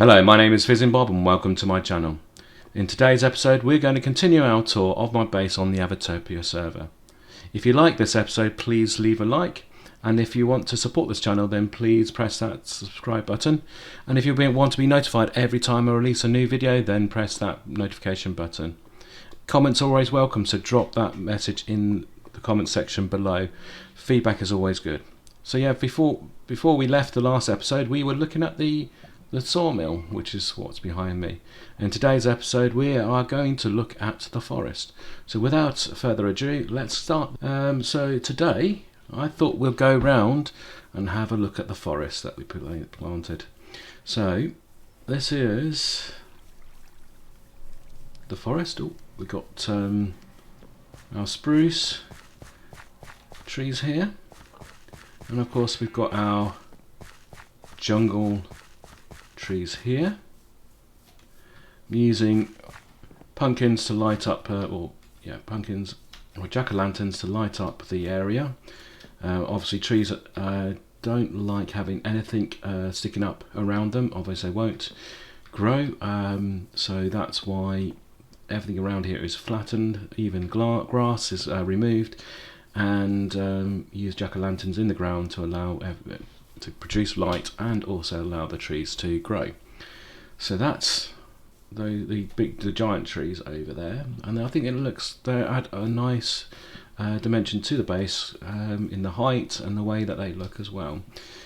Hello, my name is Fizzing Bob and welcome to my channel. In today's episode we're going to continue our tour of my base on the Avotopia server. If you like this episode, please leave a like, and if you want to support this channel then please press that subscribe button, and if you want to be notified every time I release a new video then press that notification button. Comments are always welcome, so drop that message in the comment section below. Feedback is always good. So yeah, before we left the last episode we were looking at the sawmill, which is what's behind me. In today's episode we are going to look at the forest. So without further ado, let's start. So today I thought we'll go round and have a look at the forest that we planted. So this is the forest. Oh, we got our spruce trees here, and of course we've got our jungle trees here. I'm using pumpkins to light up, pumpkins or jack-o'-lanterns to light up the area. Obviously trees that don't like having anything sticking up around them, obviously they won't grow, so that's why everything around here is flattened, even grass is removed, and use jack-o'-lanterns in the ground to allow to produce light and also allow the trees to grow. So that's the giant trees over there, and I think they add a nice dimension to the base in the height and the way that they look as well.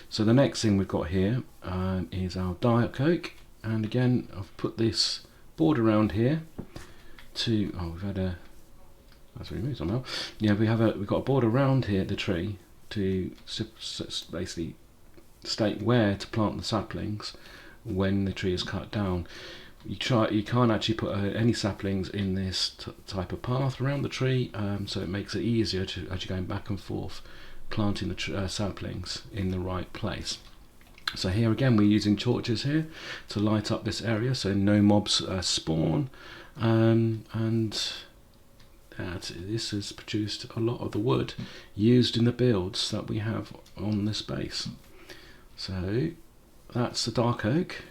So the next thing we've got here is our dark oak, and again I've put this board around here to that's removed somehow. Yeah, we've got a board around here the tree to basically state where to plant the saplings when the tree is cut down. You can't actually put any saplings in this type of path around the tree, so it makes it easier to actually going back and forth planting the saplings in the right place. So here again we're using torches here to light up this area so no mobs spawn, and this has produced a lot of the wood used in the builds that we have on this base. So that's the dark oak.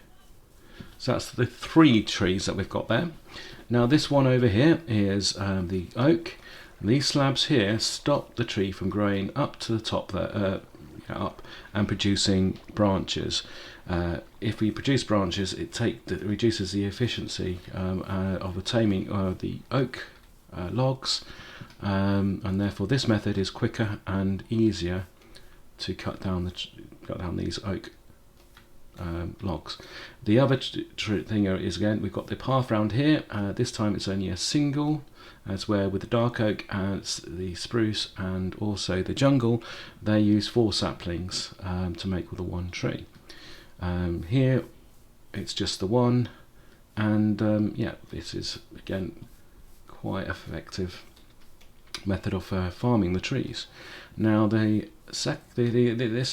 So that's the three trees that we've got there. Now this one over here is the oak. And these slabs here stop the tree from growing up to the top there, up and producing branches. If we produce branches, it reduces the efficiency of obtaining the oak logs, and therefore this method is quicker and easier to cut down these oak logs. The other thing is, again, we've got the path round here. This time it's only a single, as where with the dark oak and the spruce and also the jungle they use 4 saplings to make with the one tree. Here it's just the one, and yeah, this is again quite effective method of farming the trees. Now this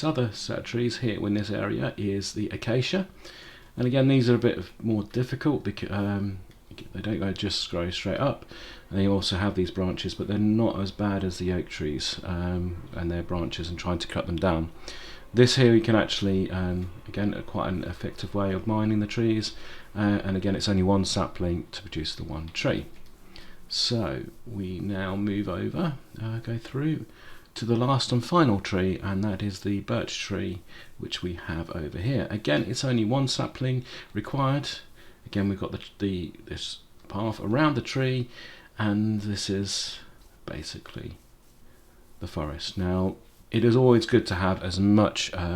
other set of trees here in this area is the acacia, and again these are a bit more difficult because they don't just grow straight up, and they also have these branches, but they're not as bad as the oak trees and their branches and trying to cut them down. This here we can actually again quite an effective way of mining the trees, and again it's only one sapling to produce the one tree. So we now move over, go through to the last and final tree, and that is the birch tree, which we have over here. Again, it's only one sapling required. Again, we've got this path around the tree, and this is basically the forest. Now, it is always good to have as many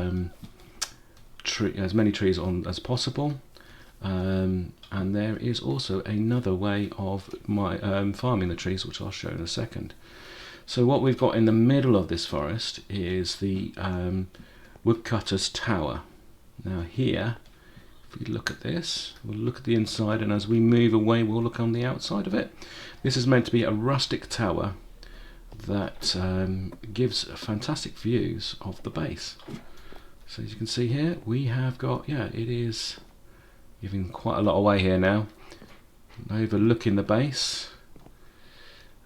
trees on as possible. And there is also another way of farming the trees, which I'll show in a second. So what we've got in the middle of this forest is the Woodcutters Tower. Now here, if we look at this, we'll look at the inside, and as we move away we'll look on the outside of it. This is meant to be a rustic tower that gives fantastic views of the base. So as you can see here, we have got, it is giving quite a lot away here now, overlooking the base.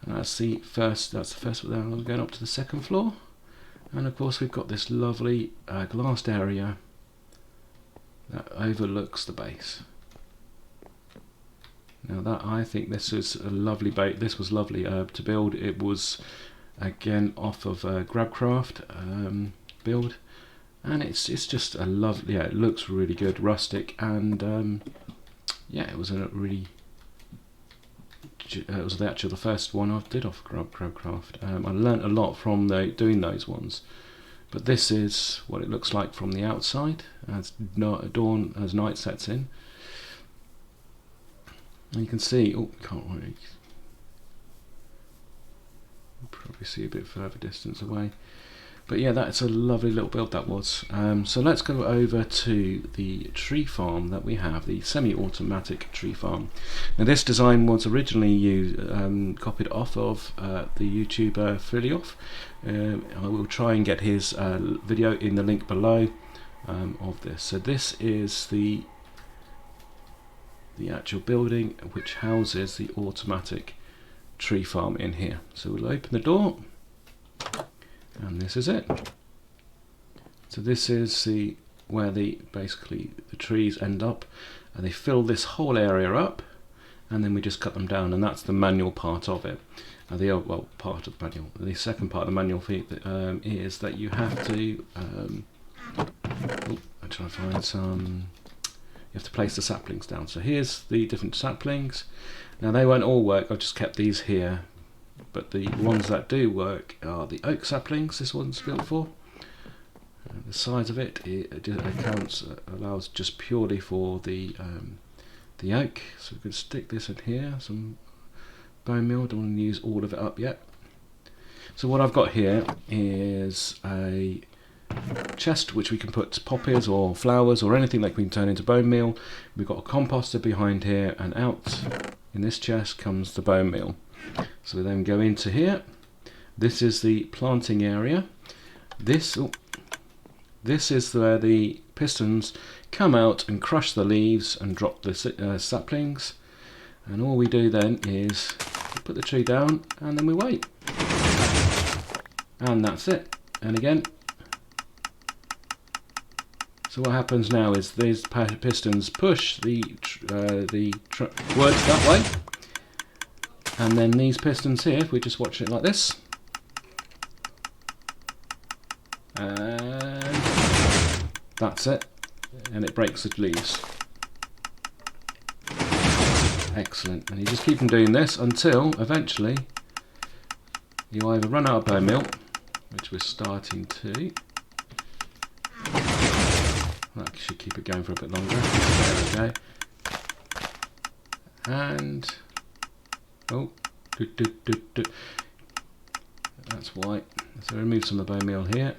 And that's the first floor. We're going up to the second floor, and of course we've got this lovely glassed area that overlooks the base. Now that, I think this is a lovely base. This was lovely to build. It was again off of a GrabCraft build, and it's just a lovely. Yeah, it looks really good, rustic, and yeah, it was a really. It was the first one I did off GrabCraft. I learnt a lot from doing those ones. But this is what it looks like from the outside as night sets in. And you can see, oh, can't really, you'll probably see a bit further distance away. But yeah, that's a lovely little build that was. So let's go over to the tree farm that we have, the semi-automatic tree farm. Now this design was originally copied off of the YouTuber Filioff. I will try and get his video in the link below of this. So this is the actual building which houses the automatic tree farm in here. So we'll open the door. And this is it. So this is where basically the trees end up, and they fill this whole area up, and then we just cut them down, and that's the manual part of it. Part of the manual. The second part of the manual is that you have to. I'm trying to find some. You have to place the saplings down. So here's the different saplings. Now they won't all work. I've just kept these here. But the ones that do work are the oak saplings. This one's built for. The size of it allows just purely for the oak. So we can stick this in here. Some bone meal. Don't want to use all of it up yet. So what I've got here is a chest which we can put poppies or flowers or anything that we can turn into bone meal. We've got a composter behind here, and out in this chest comes the bone meal. So we then go into here. This is the planting area. This is where the pistons come out and crush the leaves and drop the saplings. And all we do then is put the tree down, and then we wait. And that's it. And again. So what happens now is these pistons push the wood that way. And then these pistons here, if we just watch it like this, and that's it, and it breaks the leaves. Excellent. And you just keep on doing this until eventually you either run out of bone meal, which we're starting to. That should keep it going for a bit longer. There we go. And that's white. So remove some of the bone meal here.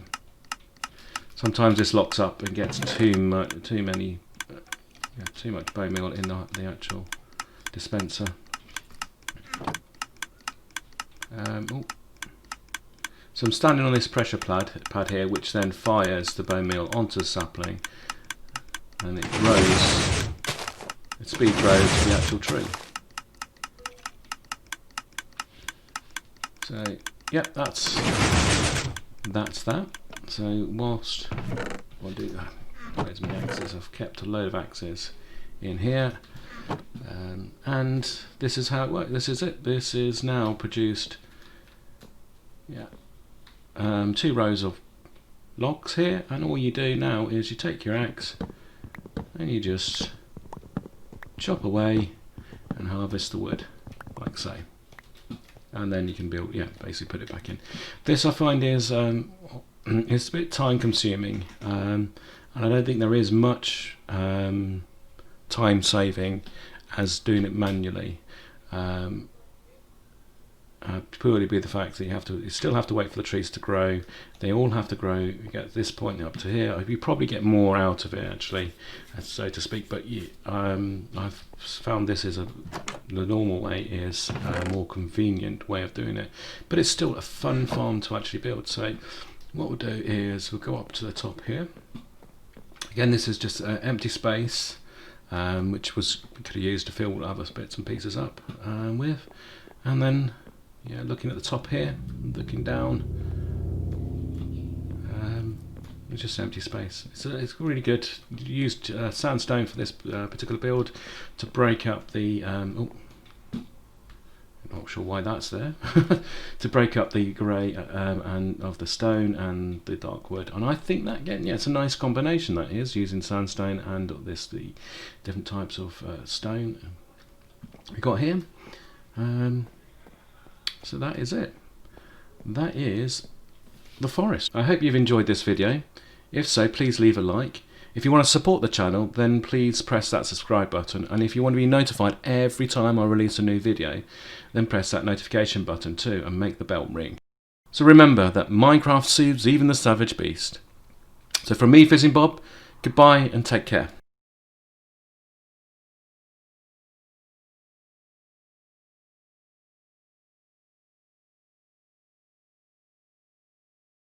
Sometimes this locks up and gets too much bone meal in the actual dispenser. So I'm standing on this pressure pad here, which then fires the bone meal onto the sapling, and it grows. Its speed grows to the actual tree. So, yep, that's that. So whilst I'll do that, where's my axes? I've kept a load of axes in here, and this is how it works. This is it. This is now produced. Yeah, 2 rows of logs here, and all you do now is you take your axe and you just chop away and harvest the wood, like so. And then you can build, basically put it back in. This I find is it's a bit time consuming, and I don't think there is much time saving as doing it manually. Purely be the fact that you still have to wait for the trees to grow. They all have to grow. You get this point up to here. You probably get more out of it, actually, so to speak. But I've found this is the normal way is a more convenient way of doing it. But it's still a fun farm to actually build. So what we'll do is we'll go up to the top here. Again, this is just an empty space, which we could have used to fill other bits and pieces up with, and then. Yeah, looking at the top here, looking down, It's just empty space. It's really good. Used sandstone for this particular build to break up the. Not sure why that's there. To break up the grey and of the stone and the dark wood, and I think that again, yeah, it's a nice combination. That is using sandstone and the different types of stone we got here. So that is it. That is the forest. I hope you've enjoyed this video. If so, please leave a like. If you want to support the channel, then please press that subscribe button, and if you want to be notified every time I release a new video, then press that notification button too and make the bell ring. So remember that Minecraft soothes even the savage beast. So from me, Fizzing Bob, goodbye and take care.